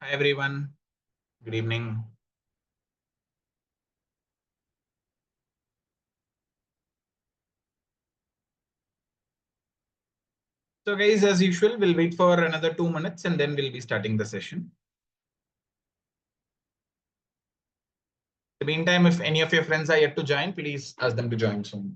Hi everyone, good evening. So guys, as usual, we'll wait for another 2 minutes and then we'll be starting the session. In the meantime, if any of your friends are yet to join, please ask them to join soon.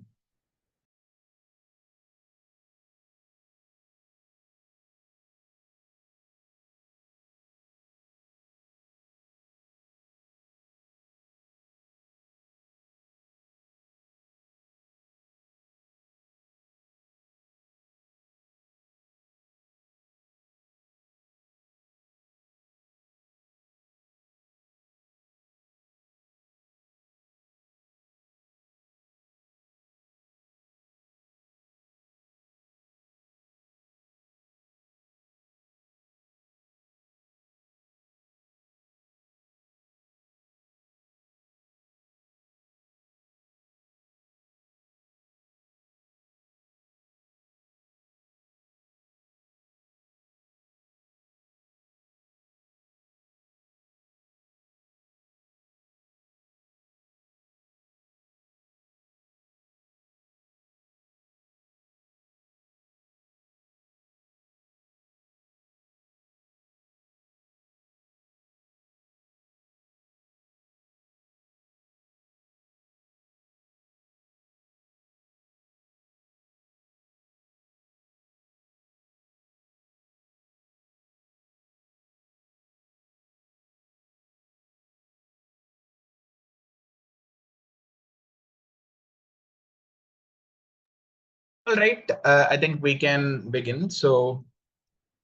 All right, I think we can begin. So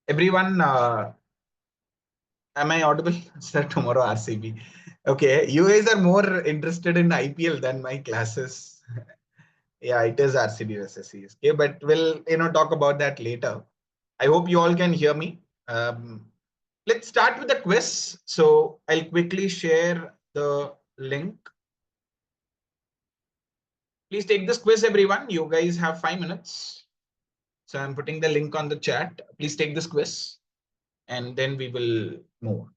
everyone, am I audible? Sir, tomorrow RCB. Okay, you guys are more interested in IPL than my classes. Yeah, it is RCB versus CSK, but we'll talk about that later. I hope you all can hear me. Let's start with the quiz. So I'll quickly share the link. Please take this quiz, everyone. You guys have 5 minutes. So I'm putting the link on the chat. Please take this quiz and then we will move.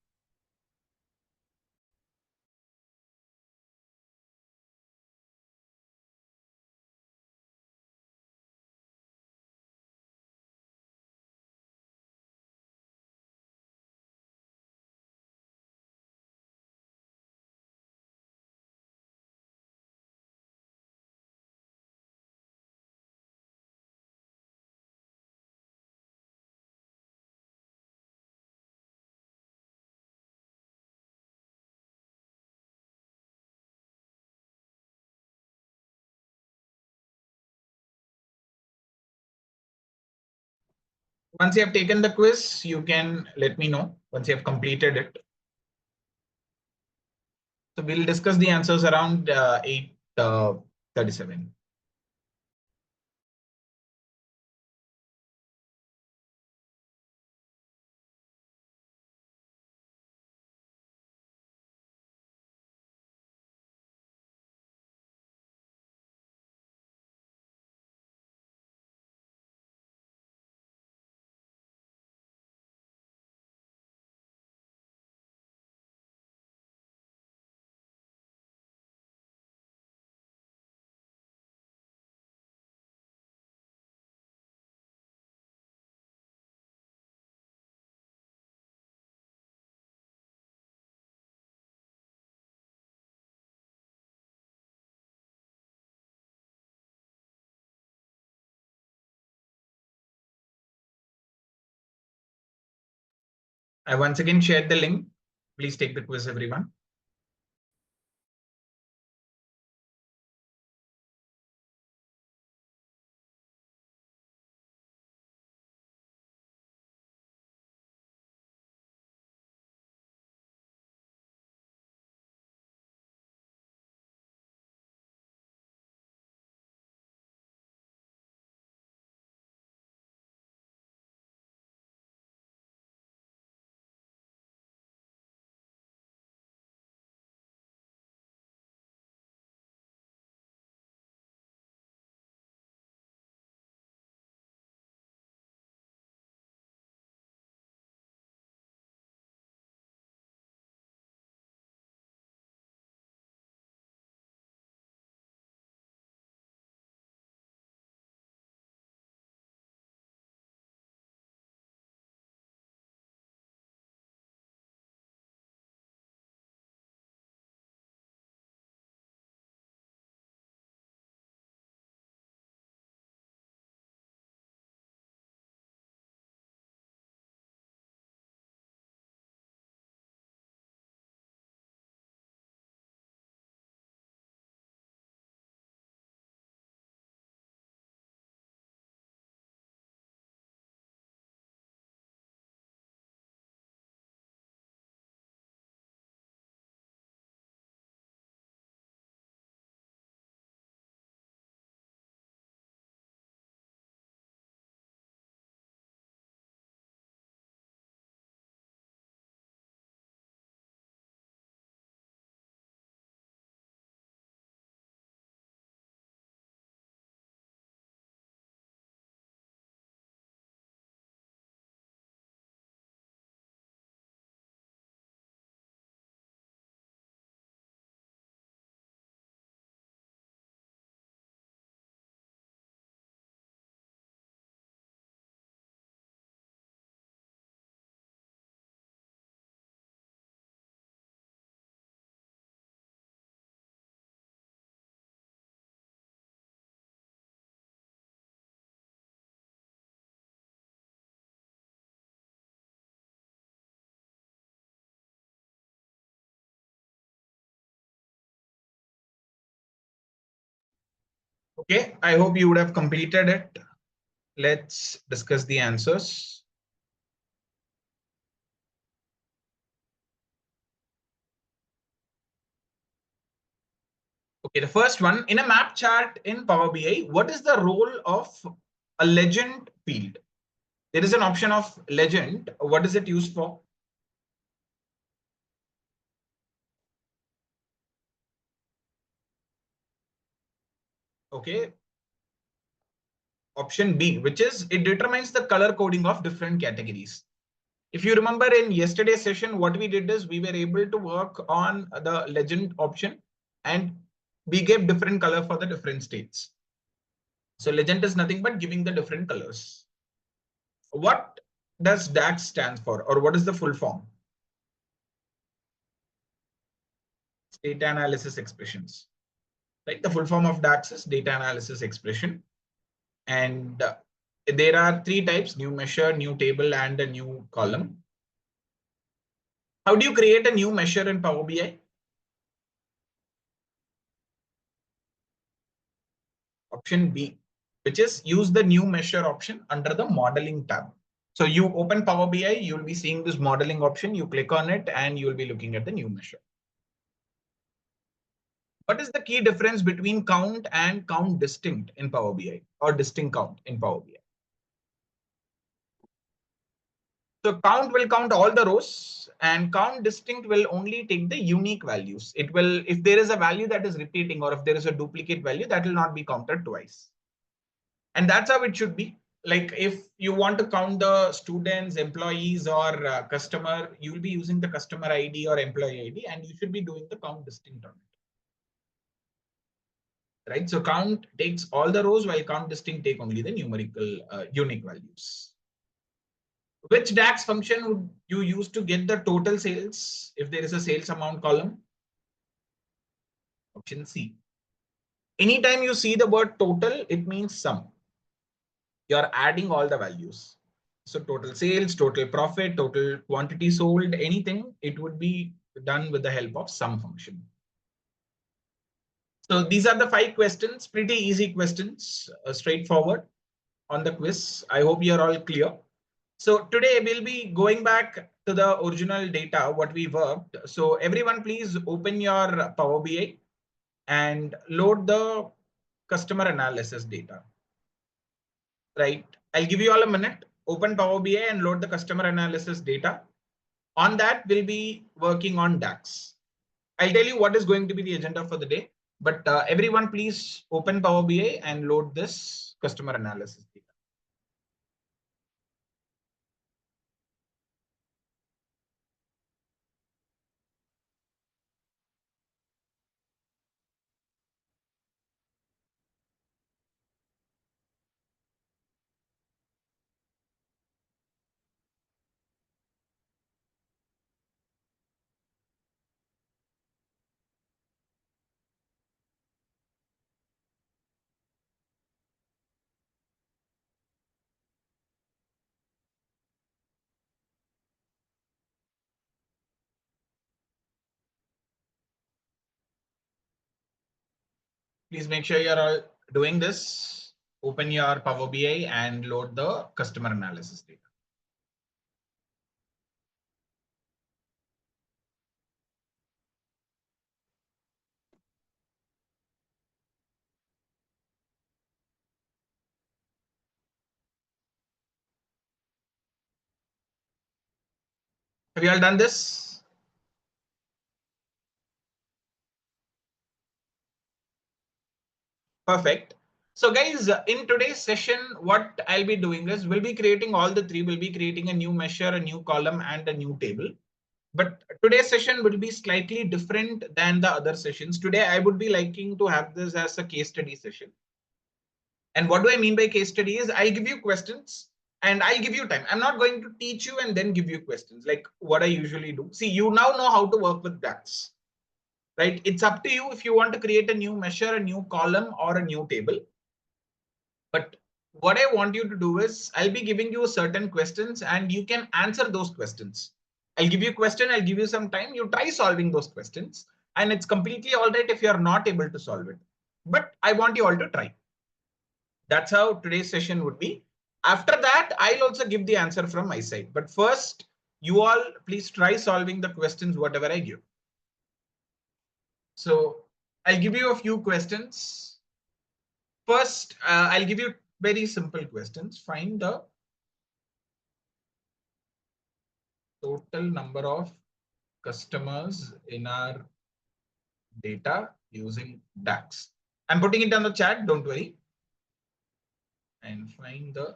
Once you have taken the quiz, you can let me know once you have completed it. So we'll discuss the answers around 8:37. I once again shared the link. Please take the quiz, everyone. Okay, I hope you would have completed it. Let's discuss the answers. Okay, the first one, in a map chart in Power BI, what is the role of a legend field? There is an option of legend. What is it used for? Okay, option B, which is it determines the color coding of different categories. If you remember in yesterday's session, what we did is we were able to work on the legend option and we gave different color for the different states. So legend is nothing but giving the different colors. What does DAX stand for, or what is the full form? Data analysis expressions. Right? The full form of DAX is data analysis expression. And there are three types: new measure, new table, and a new column. How do you create a new measure in Power BI? Option B, which is use the new measure option under the modeling tab. So you open Power BI, you'll be seeing this modeling option. You click on it and you'll be looking at the new measure. What is the key difference between count and count distinct in Power BI, or distinct count in Power BI? So count will count all the rows and count distinct will only take the unique values. It will, if there is a value that is repeating or if there is a duplicate value, that will not be counted twice. And that's how it should be. Like if you want to count the students, employees, or customer, you will be using the customer ID or employee ID, and you should be doing the count distinct on it. Right? So count takes all the rows while count distinct take only the numerical unique values. Which DAX function would you use to get the total sales if there is a sales amount column? Option C. Anytime you see the word total, it means sum. You're adding all the values. So total sales, total profit, total quantity sold, anything, it would be done with the help of sum function. So these are the 5 questions, pretty easy questions, straightforward on the quiz. I hope you're all clear. So today we'll be going back to the original data, what we worked. So everyone please open your Power BI and load the customer analysis data. Right. I'll give you all a minute. Open Power BI and load the customer analysis data. On that, we'll be working on DAX. I'll tell you what is going to be the agenda for the day. But everyone please open Power BI and load this customer analysis data. Please make sure you're all doing this. Open your Power BI and load the customer analysis data. Have you all done this? Perfect. So guys, in today's session, what I'll be doing is we'll be creating all the three. We'll be creating a new measure, a new column, and a new table. But today's session will be slightly different than the other sessions. Today, I would be liking to have this as a case study session. And what do I mean by case study is I'll give you questions and I'll give you time. I'm not going to teach you and then give you questions like what I usually do. See, you now know how to work with DAX, right? It's up to you if you want to create a new measure, a new column, or a new table. But what I want you to do is I'll be giving you certain questions and you can answer those questions. I'll give you a question, I'll give you some time. You try solving those questions and it's completely all right if you're not able to solve it. But I want you all to try. That's how today's session would be. After that, I'll also give the answer from my side. But first, you all please try solving the questions, whatever I give. So I'll give you a few questions. First, I'll give you very simple questions. Find the total number of customers in our data using DAX. I'm putting it on the chat, don't worry. And find the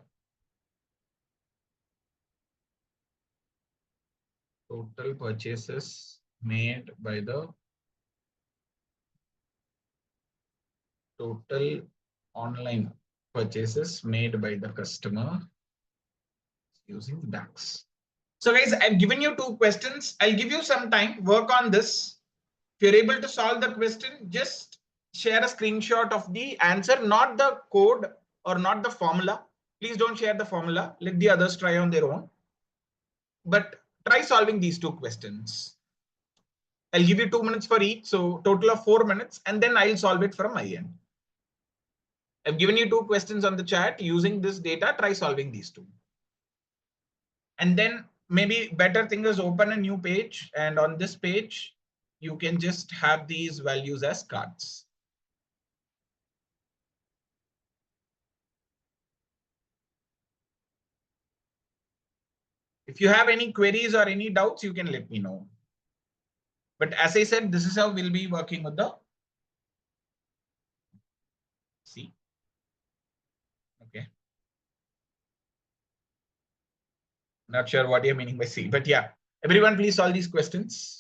total purchases made by the total online purchases made by the customer using DAX. So guys, I've given you two questions. I'll give you some time, work on this. If you're able to solve the question, just share a screenshot of the answer, not the code or not the formula. Please don't share the formula. Let the others try on their own. But try solving these two questions. I'll give you 2 minutes for each. So total of 4 minutes, and then I'll solve it from my end. I've given you two questions on the chat. Using this data, try solving these two. And then maybe better thing is open a new page. And on this page, you can just have these values as cards. If you have any queries or any doubts, you can let me know. But as I said, this is how we'll be working with the C. Okay. Not sure what you're meaning by C, but yeah, everyone please solve these questions.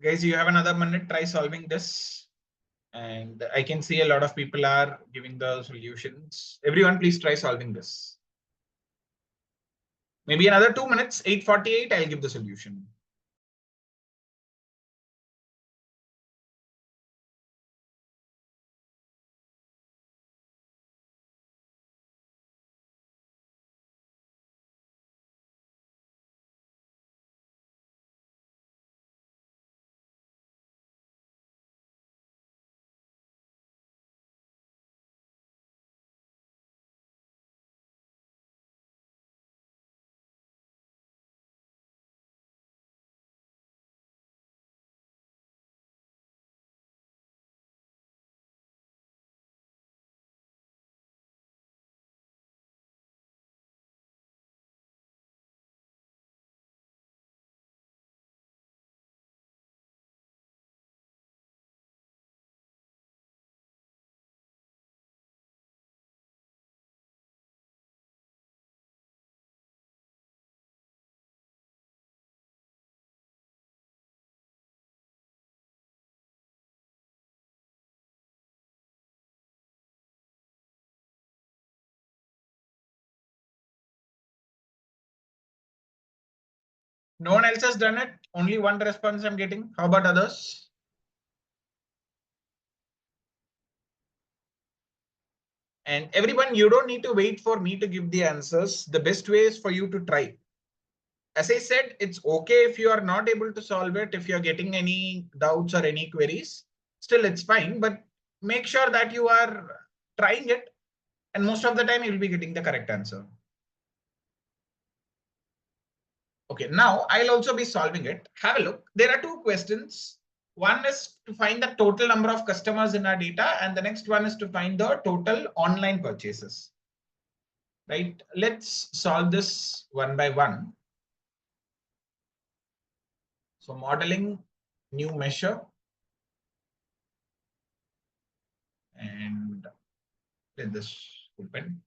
Guys, you have another minute, try solving this. And I can see a lot of people are giving the solutions. Everyone, please try solving this. Maybe another 2 minutes, 8:48, I'll give the solution. No one else has done it. Only one response I'm getting. How about others? And everyone, you don't need to wait for me to give the answers. The best way is for you to try. As I said, it's okay if you are not able to solve it, if you're getting any doubts or any queries, still it's fine, but make sure that you are trying it. And most of the time you'll be getting the correct answer. Okay, now I'll also be solving it. Have a look. There are two questions. One is to find the total number of customers in our data, and the next one is to find the total online purchases. Right? Let's solve this one by one. So modeling, new measure, and let this open.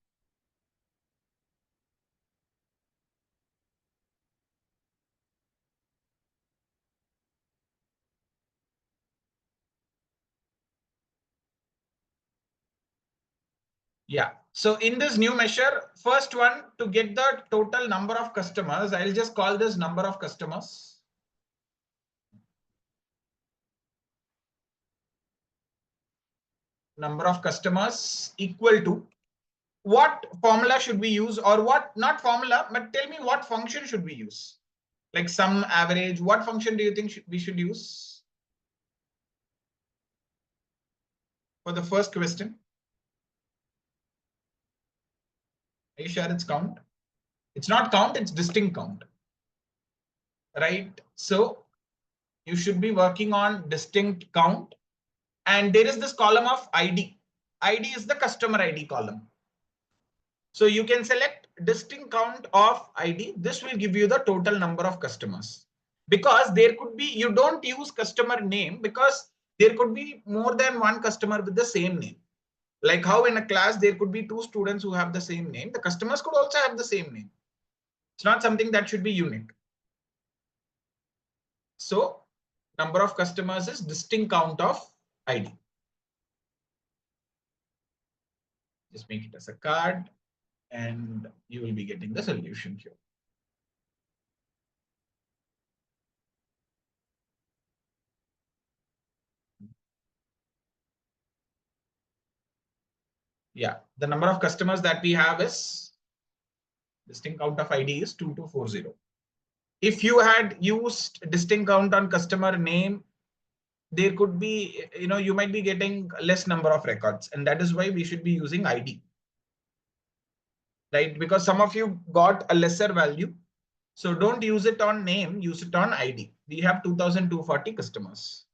Yeah. So in this new measure, first one, to get the total number of customers, I'll just call this number of customers. Number of customers equal to, what formula should we use, or what, not formula, but tell me what function should we use? Like sum, average, what function do you think we should use for the first question? Are you sure it's count? It's not count, it's distinct count. Right? So you should be working on distinct count. And there is this column of ID. ID is the customer ID column. So you can select distinct count of ID. This will give you the total number of customers. Because there could be, you don't use customer name because there could be more than one customer with the same name. Like how in a class, there could be two students who have the same name. The customers could also have the same name. It's not something that should be unique. So number of customers is distinct count of ID. Just make it as a card and you will be getting the solution here. Yeah, the number of customers that we have is distinct count of ID is 2240. If you had used distinct count on customer name, there could be, you might be getting less number of records, and that is why we should be using ID. Right? Because some of you got a lesser value. So don't use it on name, use it on ID. We have 2240 customers.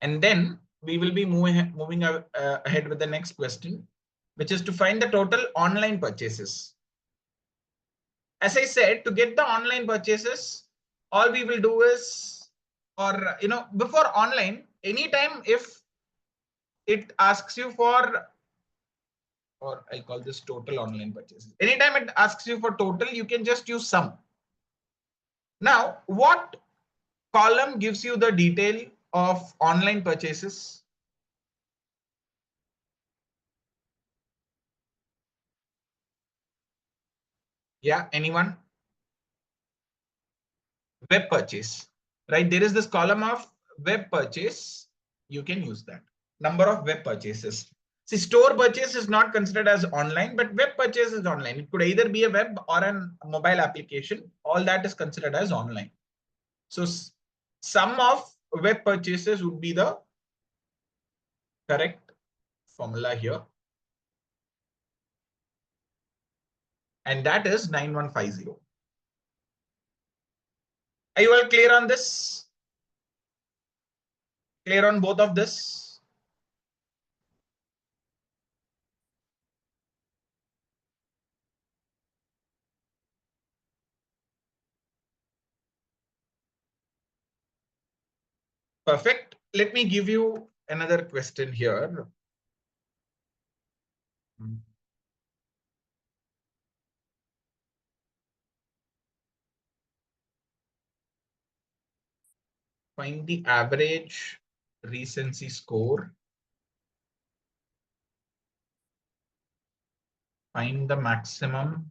And then we will be moving ahead with the next question, which is to find the total online purchases. As I said, to get the online purchases, all we will do is, or before online, anytime if it asks you for, or I call this total online purchases. Anytime it asks you for total, you can just use sum. Now, what column gives you the detail of online purchases? Yeah, anyone? Web purchase, right? There is this column of web purchase. You can use that. Number of web purchases. See, store purchase is not considered as online, but web purchase is online. It could either be a web or a mobile application. All that is considered as online. So sum of web purchases would be the correct formula here. And that is 9150. Are you all clear on this? Clear on both of this? Perfect. Let me give you another question here. Find the average recency score. Find the maximum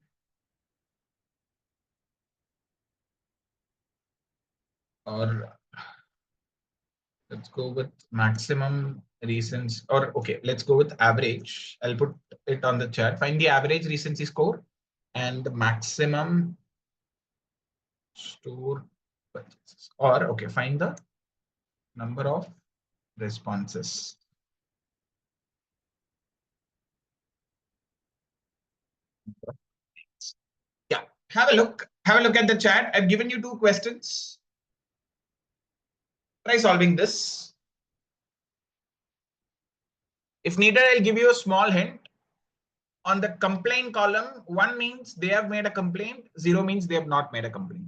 or let's go with maximum recency, or okay, let's go with average. I'll put it on the chart. Find the average recency score and the maximum store purchases. Or okay, find the number of responses. Yeah, have a look. Have a look at the chat. I've given you two questions. Try solving this. If needed, I'll give you a small hint. On the complaint column, 1 means they have made a complaint, 0 means they have not made a complaint.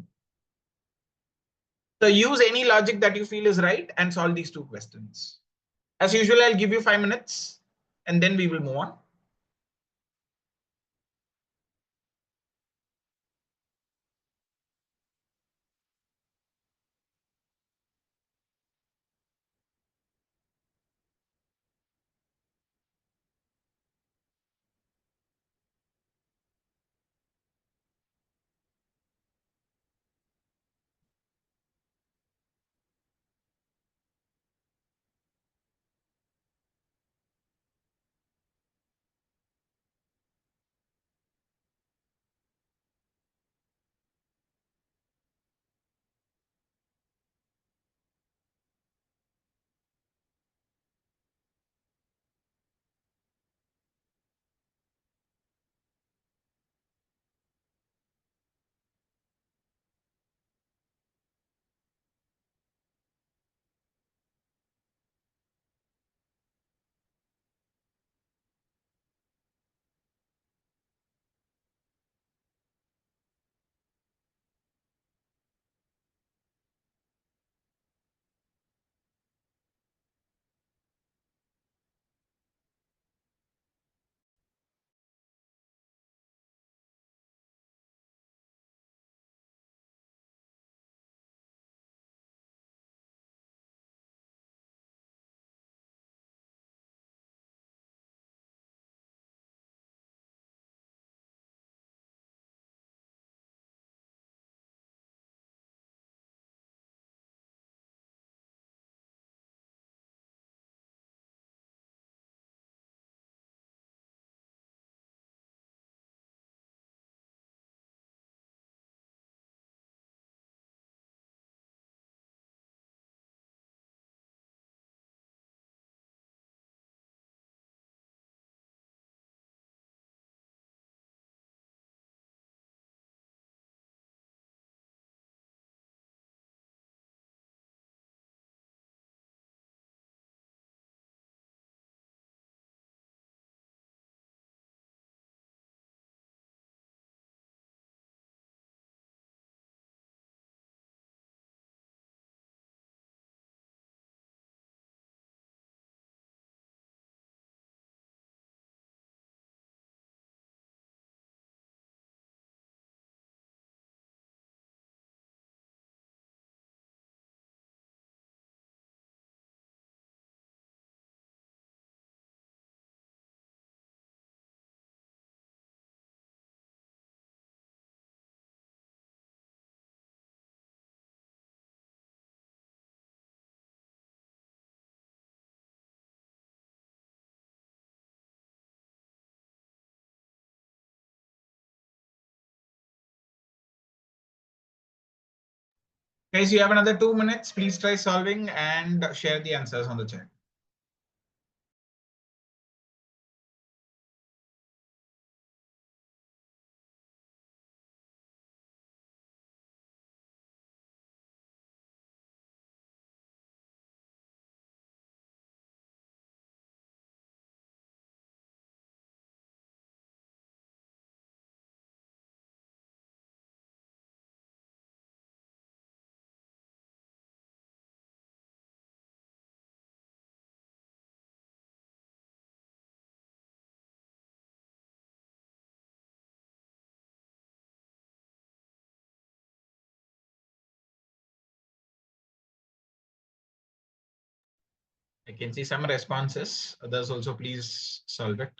So use any logic that you feel is right and solve these two questions. As usual, I'll give you 5 minutes and then we will move on. Guys, you have another 2 minutes. Please try solving and share the answers on the chat. I can see some responses. Others also, please solve it.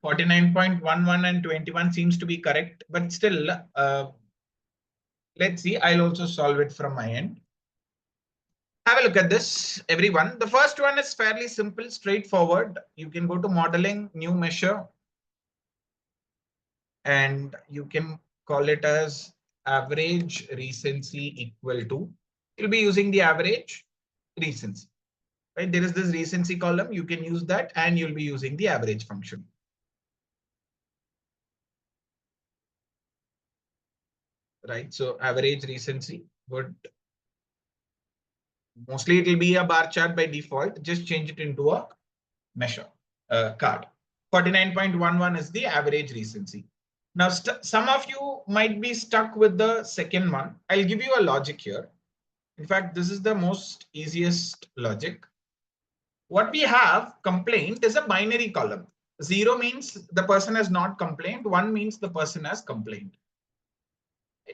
49.11 and 21 seems to be correct, but still, let's see. I'll also solve it from my end. Have a look at this, everyone. The first one is fairly simple, straightforward. You can go to modeling, new measure, and you can call it as average recency equal to, you'll be using the average recency, right? There is this recency column. You can use that and you'll be using the average function. Right. So average recency would mostly, it will be a bar chart by default. Just change it into a measure card. 49.11 is the average recency. Now, some of you might be stuck with the second one. I'll give you a logic here. In fact, this is the most easiest logic. What we have complaint is a binary column. 0 means the person has not complained. 1 means the person has complained.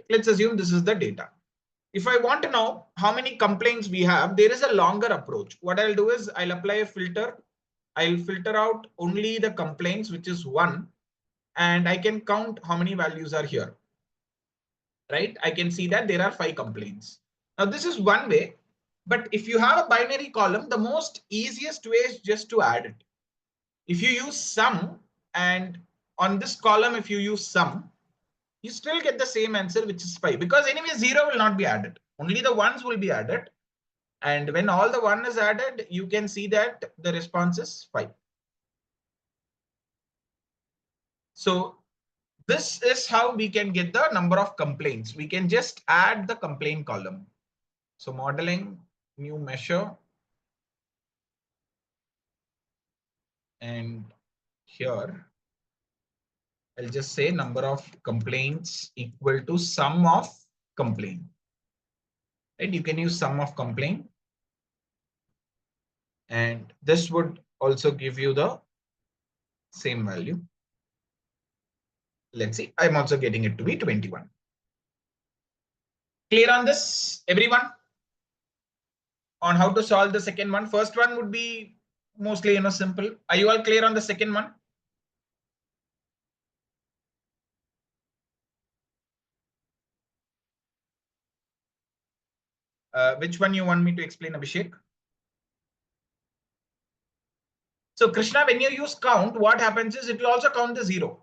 Let's assume this is the data. If I want to know how many complaints we have, there is a longer approach. What I'll do is I'll apply a filter. I'll filter out only the complaints, which is 1, and I can count how many values are here. Right? I can see that there are 5 complaints. Now, this is one way, but if you have a binary column, the most easiest way is just to add it. If you use sum, and on this column, if you use sum, you still get the same answer, which is 5, because anyway, 0 will not be added. Only the ones will be added. And when all the 1 is added, you can see that the response is 5. So this is how we can get the number of complaints. We can just add the complaint column. So modeling, new measure. And here, I'll just say number of complaints equal to sum of complaint. Right? You can use sum of complaint. And this would also give you the same value. Let's see, I'm also getting it to be 21. Clear on this, everyone? On how to solve the second one. First one would be mostly, simple. Are you all clear on the second one? Which one you want me to explain, Abhishek? So Krishna, when you use count, what happens is it will also count the 0.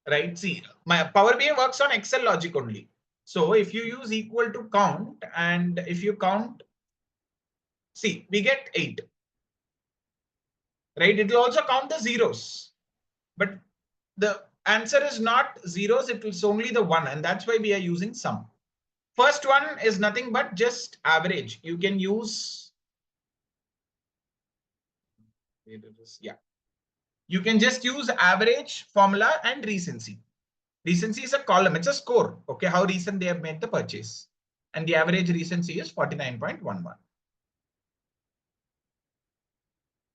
Right? See, my Power BI works on Excel logic only. So if you use equal to count, and if you count, see, we get 8. Right? It will also count the zeros. But the answer is not zeros, it is only the 1. And that's why we are using sum. First one is nothing but just average. You can use, yeah. You can just use average formula and recency. Recency is a column, it's a score. Okay, how recent they have made the purchase. And the average recency is 49.11.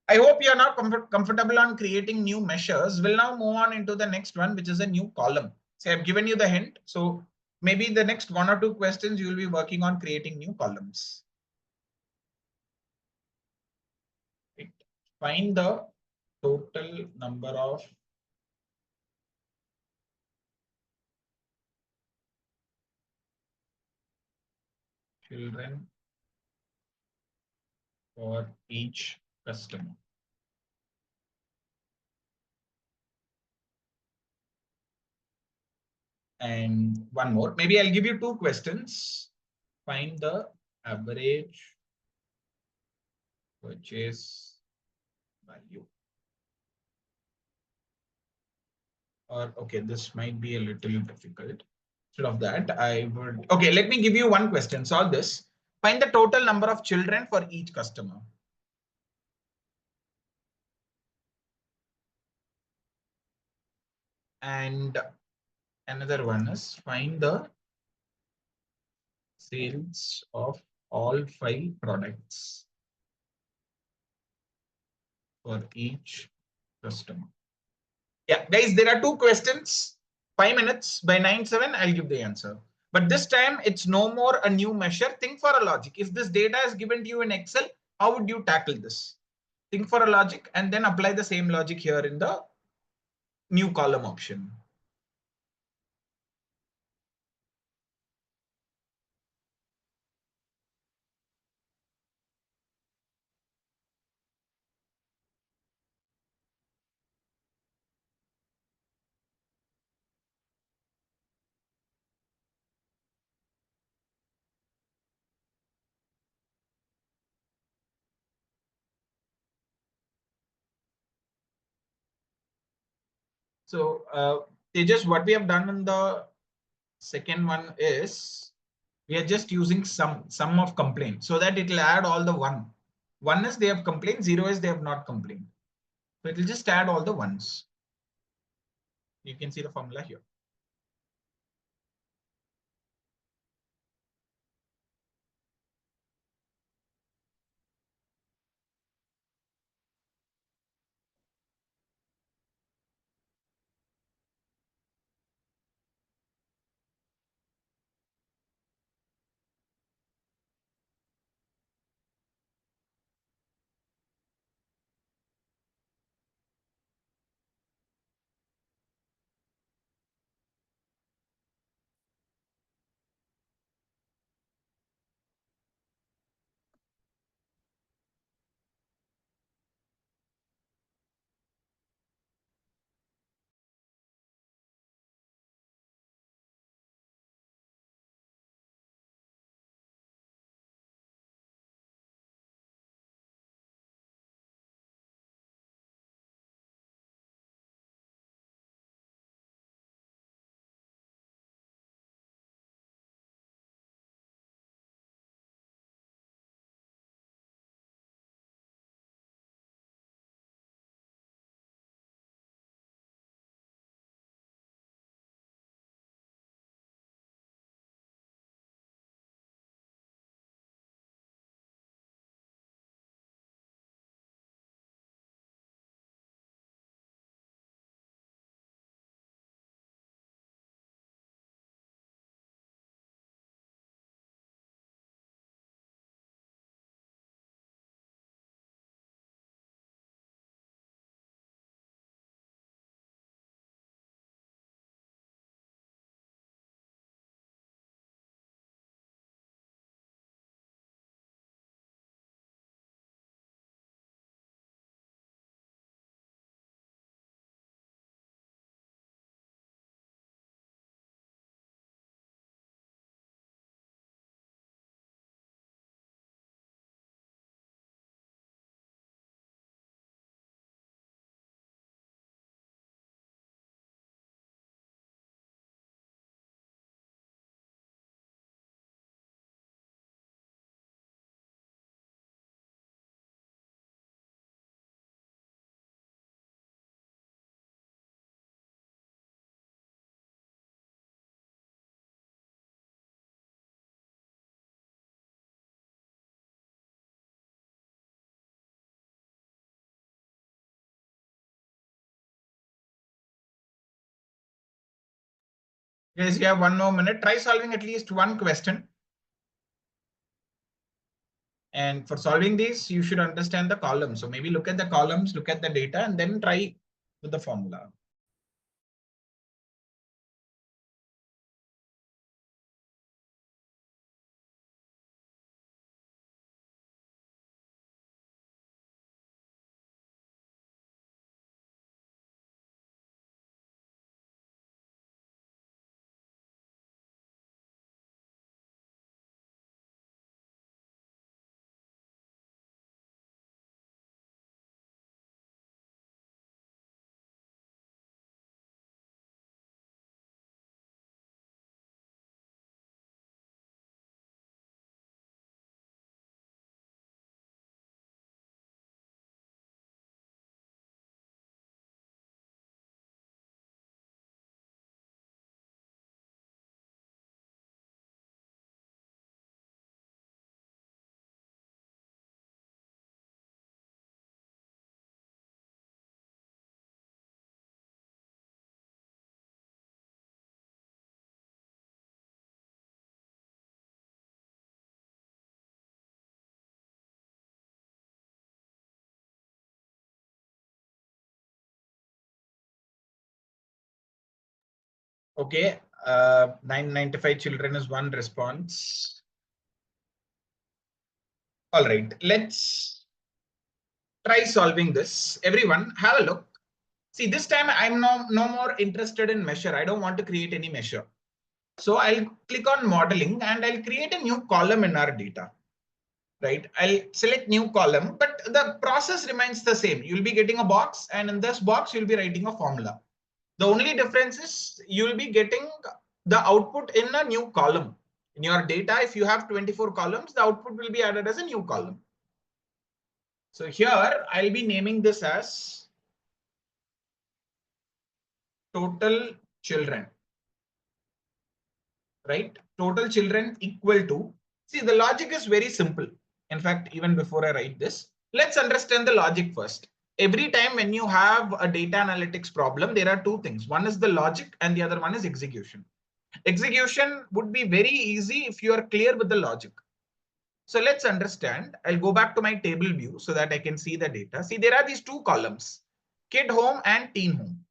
I hope you are now comfortable on creating new measures. We'll now move on into the next one, which is a new column. So I've given you the hint. So maybe the next 1 or 2 questions, you will be working on creating new columns. Right. Find the total number of children for each customer. And one more, maybe I'll give you 2 questions. Find the average purchase value. Or, okay, this might be a little difficult. Instead of that, I would, okay, let me give you 1 question. Solve this. Find the total number of children for each customer. And another one is find the sales of all 5 products for each customer. Yeah, guys, there are 2 questions. 5 minutes. By 9:07, I'll give the answer. But this time, it's no more a new measure. Think for a logic. If this data is given to you in Excel, how would you tackle this? Think for a logic and then apply the same logic here in the new column option. So Tejas, what we have done in the second one is we are just using sum of complaint so that it will add all the one. One is they have complained, zero is they have not complained. So it will just add all the ones. You can see the formula here. Guys, you have 1 more minute. Try solving at least one question. And for solving these, you should understand the columns. So maybe look at the columns, look at the data, and then try with the formula. Okay, 995 children is one response. All right, let's try solving this. Everyone, have a look. See, this time I'm no more interested in measure. I don't want to create any measure. So I'll click on modeling and I'll create a new column in our data. Right? I'll select new column, but the process remains the same. You'll be getting a box, and in this box, you'll be writing a formula. The only difference is you'll be getting the output in a new column. In your data, if you have 24 columns, the output will be added as a new column. So here I'll be naming this as total children, right? Total children equal to, see, the logic is very simple. In fact, even before I write this, let's understand the logic first. Every time when you have a data analytics problem, there are two things. One is the logic and the other one is execution. Execution would be very easy if you are clear with the logic. So let's understand. I'll go back to my table view so that I can see the data. See, there are these two columns, kid home and teen home.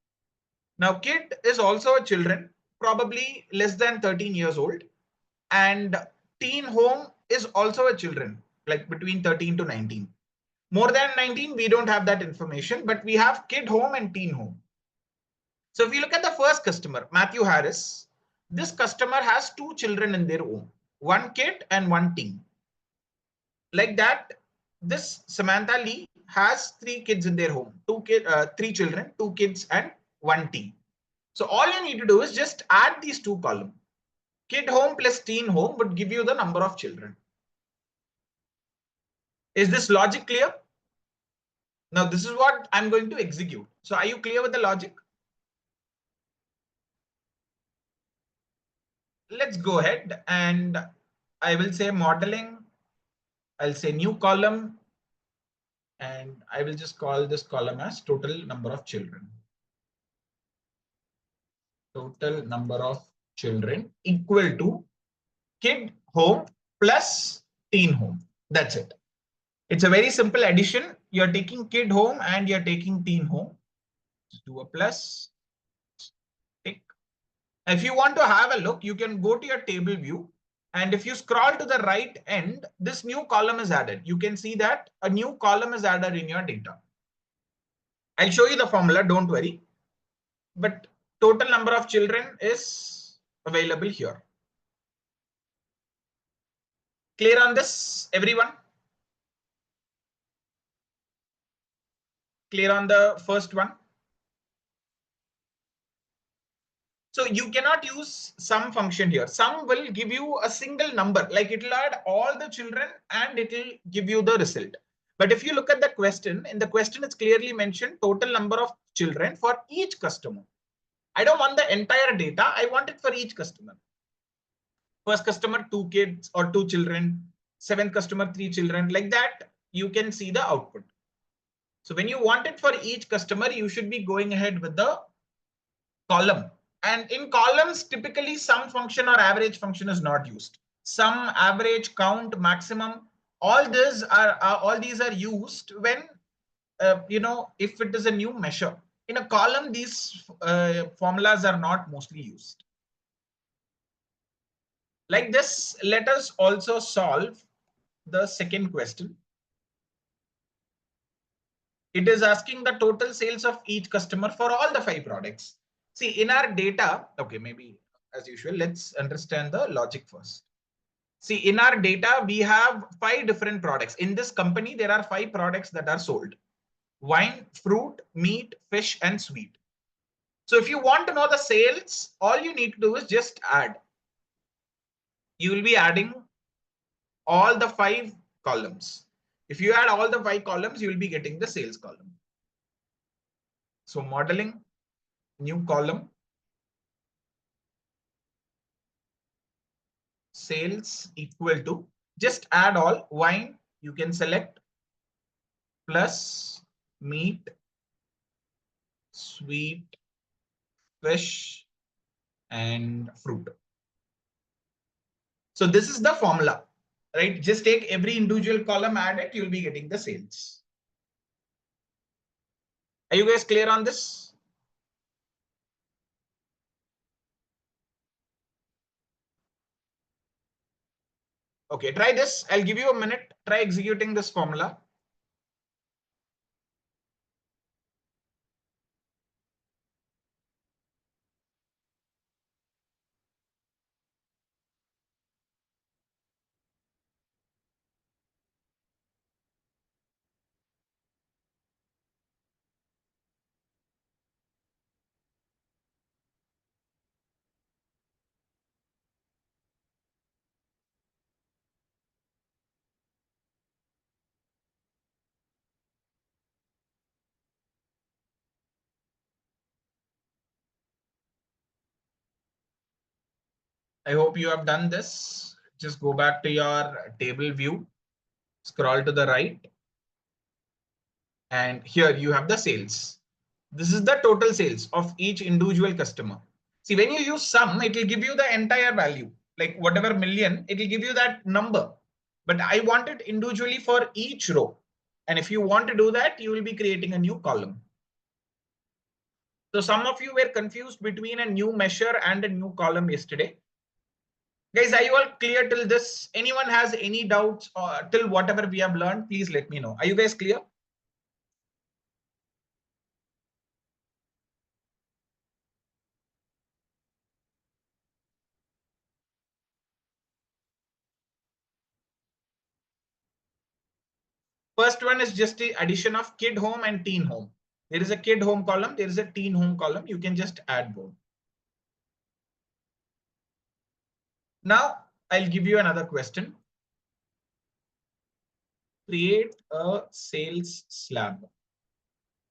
Now, kid is also a children, probably less than 13 years old. And teen home is also a children, like between 13 to 19. More than 19, we don't have that information, but we have kid home and teen home. So if you look at the first customer, Matthew Harris, this customer has two children in their home, one kid and one teen. Like that, this Samantha Lee has three kids in their home, three children, two kids and one teen. So all you need to do is just add these two columns. Kid home plus teen home would give you the number of children. Is this logic clear? Now this is what I'm going to execute. So are you clear with the logic? Let's go ahead and I will say modeling. I'll say new column and I will just call this column as total number of children. Total number of children equal to kid home plus teen home. That's it. It's a very simple addition. You're taking kid home and you're taking teen home. Just do a plus. Tick. If you want to have a look, you can go to your table view. And if you scroll to the right end, this new column is added. You can see that a new column is added in your data. I'll show you the formula, don't worry. But total number of children is available here. Clear on this, everyone? Clear on the first one? So you cannot use sum function here. Sum will give you a single number, like it will add all the children and it will give you the result. But if you look at the question, in the question it's clearly mentioned total number of children for each customer. I don't want the entire data. I want it for each customer. First customer, two kids or two children. Seventh customer, three children. Like that, you can see the output. So when you want it for each customer, you should be going ahead with the column. And in columns, typically sum function or average function is not used. Sum, average, count, maximum, all these are used when if it is a new measure. In a column, these formulas are not mostly used. Like this, let us also solve the second question. It is asking the total sales of each customer for all the 5 products. See, in our data, okay, maybe as usual, let's understand the logic first. See, in our data, we have 5 different products. In this company, there are 5 products that are sold: wine, fruit, meat, fish, and sweet. So if you want to know the sales, all you need to do is just add. You will be adding all the 5 columns. If you add all the 5 columns, you will be getting the sales column. So modeling, new column, sales equal to, just add all. Wine, you can select, plus meat, sweet, fish, and fruit. So this is the formula, right? Just take every individual column, add it, you'll be getting the sales. Are you guys clear on this? Okay, try this. I'll give you a minute. Try executing this formula. I hope you have done this. Just go back to your table view, scroll to the right, and here you have the sales. This is the total sales of each individual customer. See, when you use sum, it will give you the entire value, like whatever million, it will give you that number. But I want it individually for each row. And if you want to do that, you will be creating a new column. So some of you were confused between a new measure and a new column yesterday. Guys, are you all clear till this? Anyone has any doubts till whatever we have learned? Please let me know. Are you guys clear? First one is just the addition of kid home and teen home. There is a kid home column. There is a teen home column. You can just add both. Now, I'll give you another question. Create a sales slab.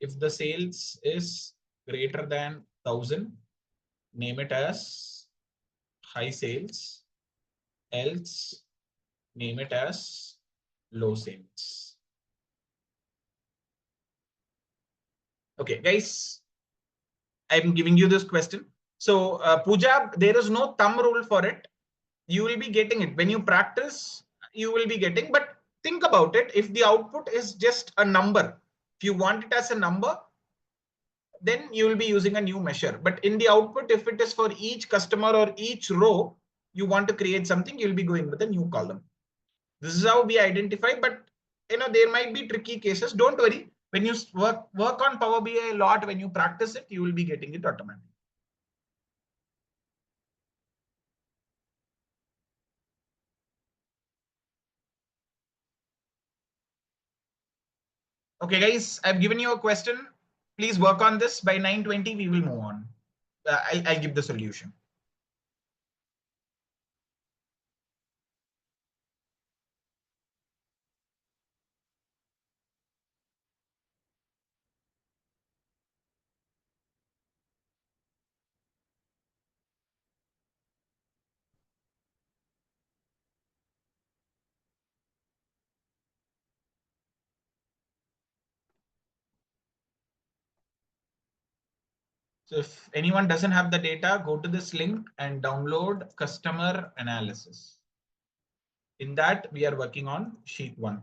If the sales is greater than 1,000, name it as high sales, else name it as low sales. Okay, guys, I'm giving you this question. So, Pooja, there is no thumb rule for it. You will be getting it. When you practice, you will be getting, but think about it. If the output is just a number, if you want it as a number, then you will be using a new measure. But in the output, if it is for each customer or each row, you want to create something, you'll be going with a new column. This is how we identify, but there might be tricky cases. Don't worry. When you work on Power BI a lot, when you practice it, you will be getting it automatically. Okay, guys, I've given you a question. Please work on this. By 9:20, we will move on. I'll give the solution. So if anyone doesn't have the data, go to this link and download customer analysis. In that, we are working on sheet 1.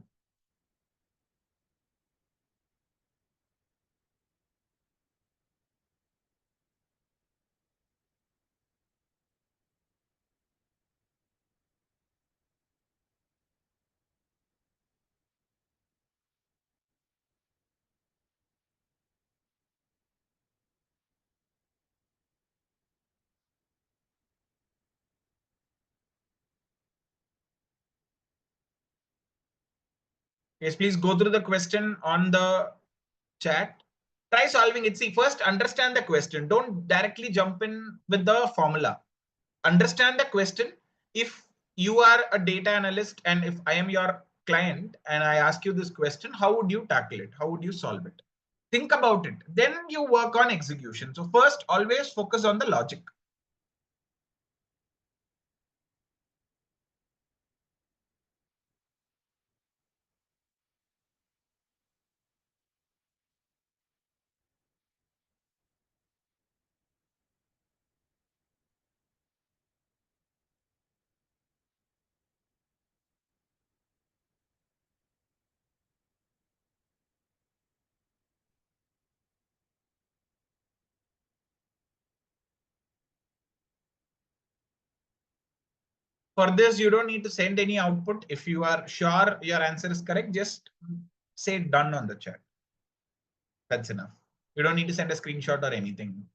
Yes, please go through the question on the chat. Try solving it. See, first understand the question. Don't directly jump in with the formula. Understand the question. If you are a data analyst and if I am your client and I ask you this question, how would you tackle it? How would you solve it? Think about it. Then you work on execution. So first, always focus on the logic. For this, you don't need to send any output. If you are sure your answer is correct, just say done on the chat. That's enough. You don't need to send a screenshot or anything.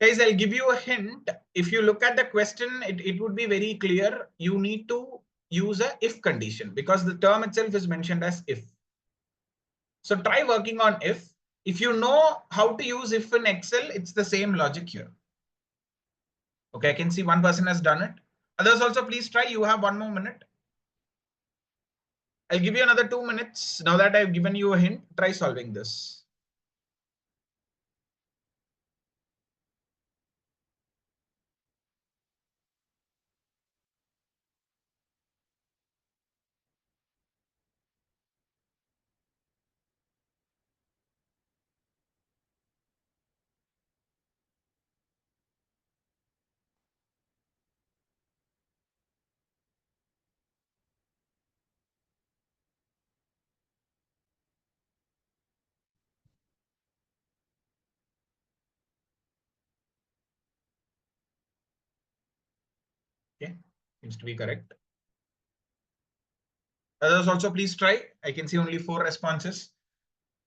Guys, I'll give you a hint. If you look at the question, it would be very clear. You need to use a if condition because the term itself is mentioned as if. So try working on if. If you know how to use if in Excel, it's the same logic here. Okay, I can see one person has done it. Others also, please try. You have 1 more minute. I'll give you another 2 minutes. Now that I've given you a hint, try solving this. Okay, seems to be correct. Others also, please try. I can see only 4 responses.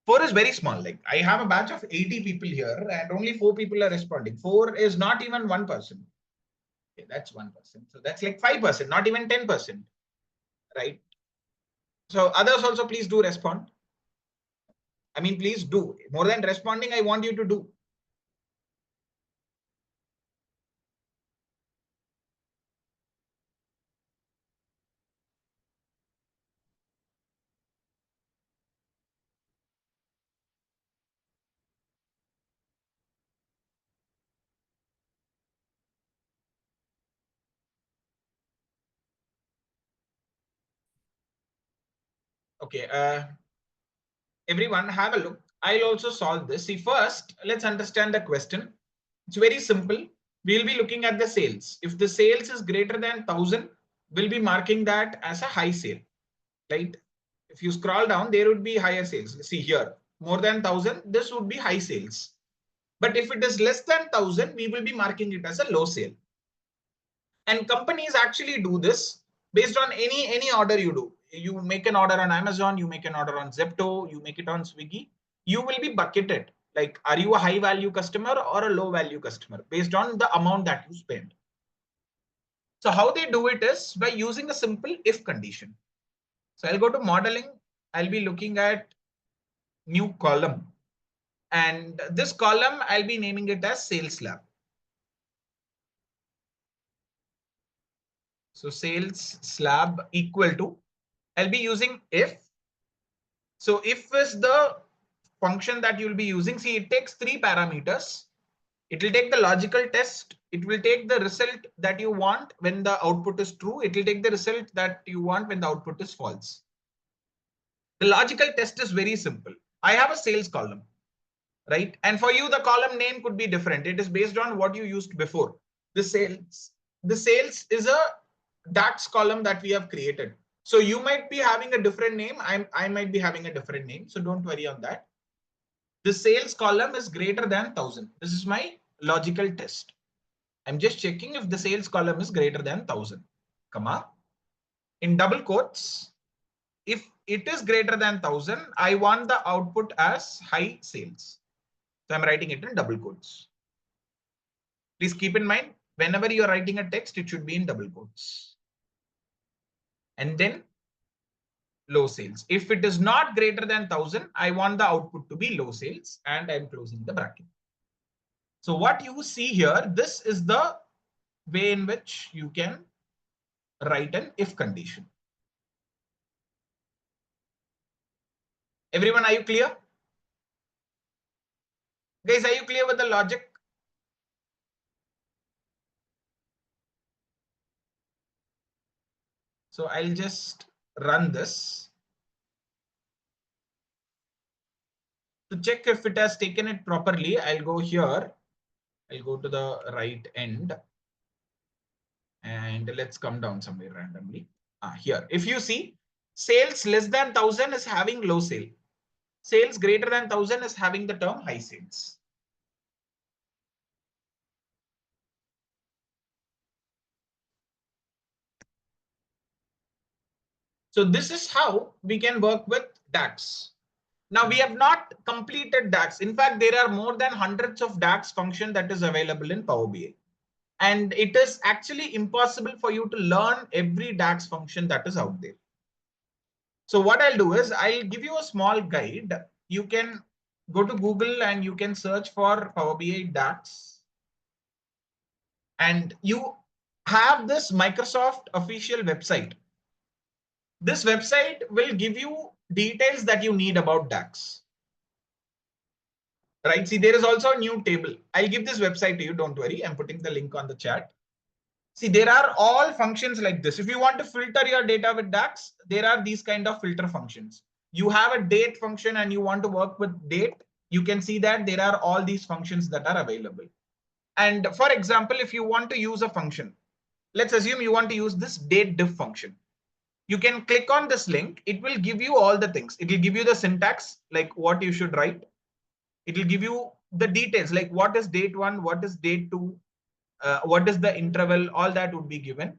4 is very small. Like I have a batch of 80 people here and only 4 people are responding. 4 is not even 1%. Okay, that's 1%. So that's like 5%, not even 10%. Right? So others also, please do respond. I mean, please do. More than responding, I want you to do. Okay. Everyone have a look. I'll also solve this. See, first, let's understand the question. It's very simple. We'll be looking at the sales. If the sales is greater than 1,000, we'll be marking that as a high sale, right? If you scroll down, there would be higher sales. See here, more than 1,000, this would be high sales. But if it is less than 1,000, we will be marking it as a low sale. And companies actually do this based on any order you do. You make an order on Amazon, you make an order on Zepto, you make it on Swiggy, you will be bucketed. Like, are you a high value customer or a low value customer based on the amount that you spend? So how they do it is by using a simple if condition. So I'll go to modeling. I'll be looking at new column. And this column, I'll be naming it as sales slab. So sales slab equal to, I'll be using if. So if is the function that you'll be using. See, it takes 3 parameters. It will take the logical test. It will take the result that you want when the output is true. It will take the result that you want when the output is false. The logical test is very simple. I have a sales column, right? And for you, the column name could be different. It is based on what you used before. The sales is a DAX column that we have created. So you might be having a different name. I might be having a different name. So don't worry on that. The sales column is greater than 1,000. This is my logical test. I'm just checking if the sales column is greater than 1,000, comma. In double quotes, if it is greater than 1,000, I want the output as high sales. So I'm writing it in double quotes. Please keep in mind, whenever you are writing a text, it should be in double quotes. and then low sales. If it is not greater than 1000, I want the output to be low sales, and I'm closing the bracket. So what you see here, this is the way in which you can write an if condition. Everyone, are you clear? Guys, are you clear with the logic? So I'll just run this to check if it has taken it properly. I'll go here. I'll go to the right end and let's come down somewhere randomly. Here, if you see, sales less than 1000 is having low sale. Sales greater than 1000 is having the term high sales. So this is how we can work with DAX. Now we have not completed DAX. In fact, there are more than hundreds of DAX function that is available in Power BI. And it is actually impossible for you to learn every DAX function that is out there. So what I'll do is I'll give you a small guide. You can go to Google and you can search for Power BI DAX. And you have this Microsoft official website. This website will give you details that you need about DAX. Right? See, there is also a new table. I'll give this website to you. Don't worry. I'm putting the link on the chat. See, there are all functions like this. If you want to filter your data with DAX, there are these kind of filter functions. You have a date function and you want to work with date. You can see that there are all these functions that are available. And for example, if you want to use a function, let's assume you want to use this date diff function. You can click on this link. It will give you all the things. It will give you the syntax, like what you should write. It will give you the details, like what is date 1, what is date 2, what is the interval, all that would be given.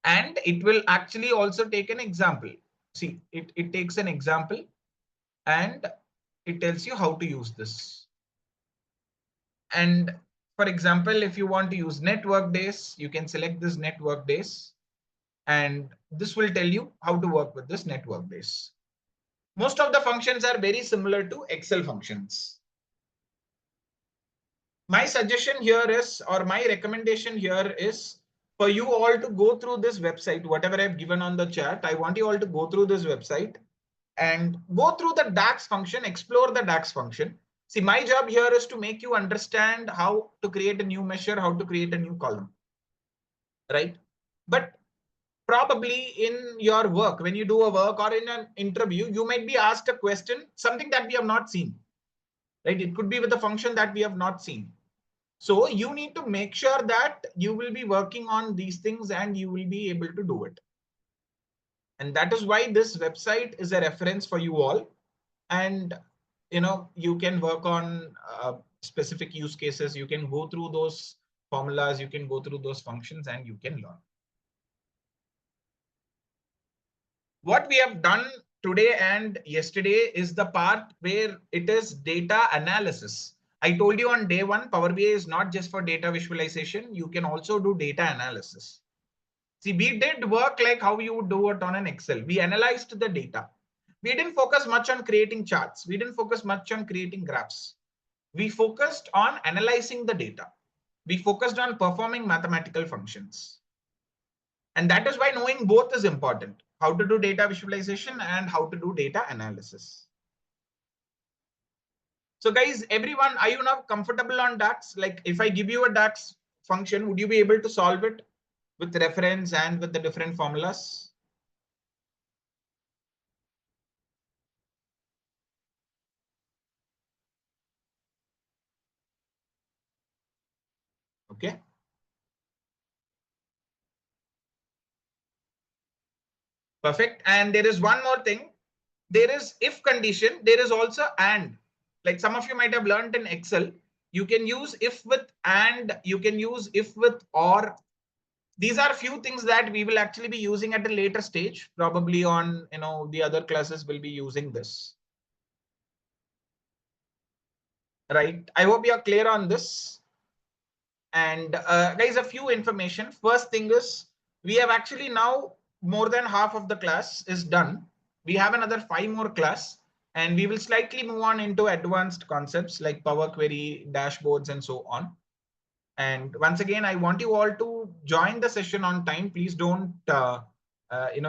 And it will actually also take an example. See, it takes an example and it tells you how to use this. And for example, if you want to use network days, you can select this network days. And this will tell you how to work with this network days. Most of the functions are very similar to Excel functions. My suggestion here is, or my recommendation here is for you all to go through this website, whatever I've given on the chat. I want you all to go through this website and go through the DAX function, explore the DAX function. See, my job here is to make you understand how to create a new measure, how to create a new column, right? But probably in your work, when you do a work or in an interview, you might be asked a question, something that we have not seen, right? It could be with a function that we have not seen. So you need to make sure that you will be working on these things and you will be able to do it. And that is why this website is a reference for you all. And you can work on specific use cases. You can go through those formulas, you can go through those functions, and you can learn. What we have done today and yesterday is the part where it is data analysis. I told you on day one, Power BI is not just for data visualization. You can also do data analysis. See, we did work like how you would do it on an Excel. We analyzed the data. We didn't focus much on creating charts. We didn't focus much on creating graphs. We focused on analyzing the data. We focused on performing mathematical functions. And that is why knowing both is important. How to do data visualization and how to do data analysis. So guys, everyone, are you now comfortable on DAX? Like if I give you a DAX function, would you be able to solve it with reference and with the different formulas? Okay. Perfect. And there is one more thing. There is if condition. There is also and. Like some of you might have learned in Excel, you can use if with and, you can use if with or. These are few things that we will actually be using at a later stage. Probably on, the other classes will be using this. Right. I hope you are clear on this. And guys, a few information. First thing is we have actually now more than half of the class is done. We have another 5 more class, and we will slightly move on into advanced concepts like Power Query, dashboards, and so on. And once again, I want you all to join the session on time. Please don't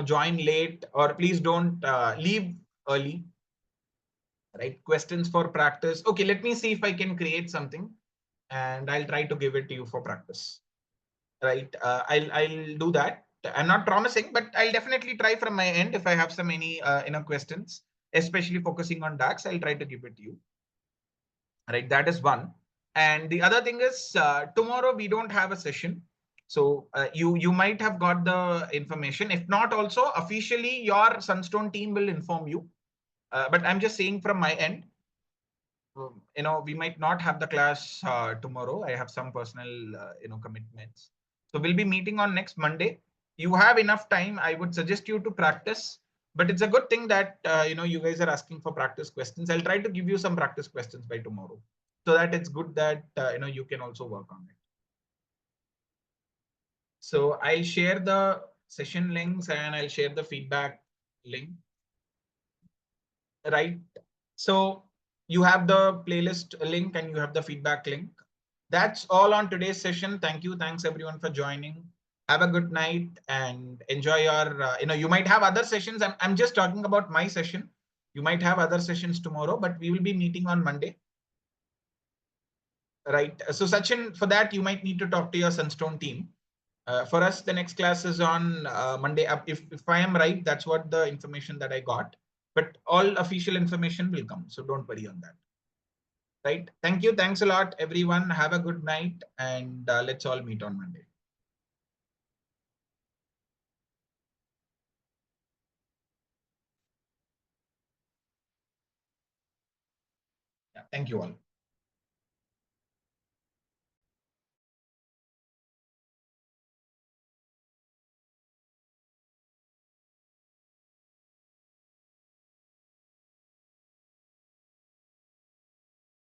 join late, or please don't leave early. Right? Questions for practice. Okay, let me see if I can create something, and I'll try to give it to you for practice. Right? I'll do that. I'm not promising, but I'll definitely try from my end. If I have some any questions, especially focusing on DAX, I'll try to give it to you. Right? That is one. And the other thing is, tomorrow we don't have a session. So you might have got the information. If not, also officially your Sunstone team will inform you. But I'm just saying from my end, we might not have the class tomorrow. I have some personal commitments, so we'll be meeting on next Monday. You have enough time. I would suggest you to practice, but it's a good thing that you guys are asking for practice questions. I'll try to give you some practice questions by tomorrow, so that it's good that you can also work on it. So I'll share the session links and I'll share the feedback link. Right. So you have the playlist link and you have the feedback link. That's all on today's session. Thank you. Thanks everyone for joining. Have a good night and enjoy your, you might have other sessions. I'm just talking about my session. You might have other sessions tomorrow, but we will be meeting on Monday. Right. So Sachin, for that, you might need to talk to your Sunstone team. For us, the next class is on Monday. If I am right, that's what the information that I got. But all official information will come. So don't worry on that. Right. Thank you. Thanks a lot, everyone. Have a good night, and let's all meet on Monday. Yeah, thank you all.